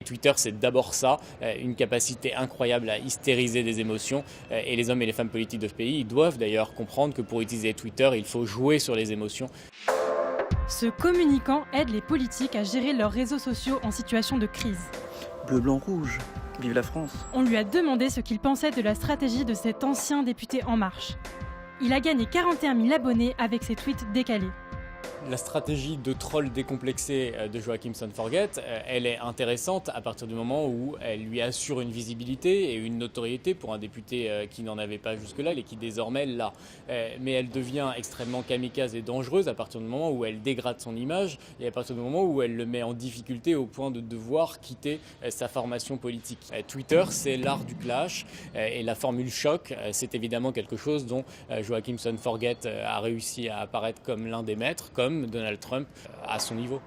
Twitter, c'est d'abord ça, une capacité incroyable à hystériser des émotions. Et les hommes et les femmes politiques de ce pays, ils doivent d'ailleurs comprendre que pour utiliser Twitter, il faut jouer sur les émotions. Ce communicant aide les politiques à gérer leurs réseaux sociaux en situation de crise. Bleu, blanc, rouge. Vive la France. On lui a demandé ce qu'il pensait de la stratégie de cet ancien député En Marche. Il a gagné 41 000 abonnés avec ses tweets décalés. La stratégie de troll décomplexé de Joachim Son-Forget, elle est intéressante à partir du moment où elle lui assure une visibilité et une notoriété pour un député qui n'en avait pas jusque-là et qui désormais l'a. Mais elle devient extrêmement kamikaze et dangereuse à partir du moment où elle dégrade son image et à partir du moment où elle le met en difficulté au point de devoir quitter sa formation politique. Twitter, c'est l'art du clash et la formule choc, c'est évidemment quelque chose dont Joachim Son-Forget a réussi à apparaître comme l'un des maîtres, comme Donald Trump à son niveau.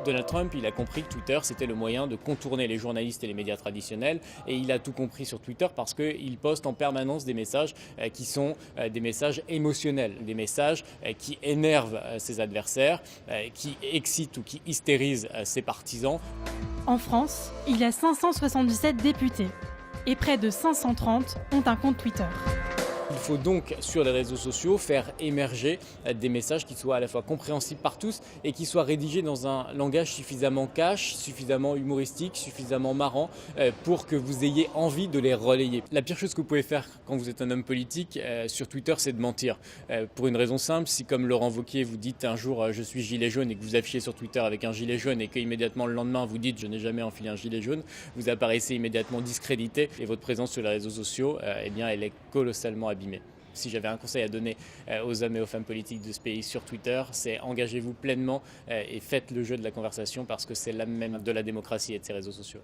Donald Trump, il a compris que Twitter, c'était le moyen de contourner les journalistes et les médias traditionnels et il a tout compris sur Twitter parce qu'il poste en permanence des messages qui sont des messages émotionnels, des messages qui énervent ses adversaires, qui excitent ou qui hystérisent ses partisans. En France, il y a 577 députés et près de 530 ont un compte Twitter. Il faut donc, sur les réseaux sociaux, faire émerger des messages qui soient à la fois compréhensibles par tous et qui soient rédigés dans un langage suffisamment cash, suffisamment humoristique, suffisamment marrant pour que vous ayez envie de les relayer. La pire chose que vous pouvez faire quand vous êtes un homme politique sur Twitter, c'est de mentir. Pour une raison simple, si comme Laurent Wauquiez, vous dites un jour je suis gilet jaune et que vous affichez sur Twitter avec un gilet jaune et qu'immédiatement le lendemain vous dites je n'ai jamais enfilé un gilet jaune, vous apparaissez immédiatement discrédité et votre présence sur les réseaux sociaux, eh bien, elle est colossalement abîmée. Si j'avais un conseil à donner aux hommes et aux femmes politiques de ce pays sur Twitter, c'est engagez-vous pleinement et faites le jeu de la conversation parce que c'est l'âme même de la démocratie et de ces réseaux sociaux.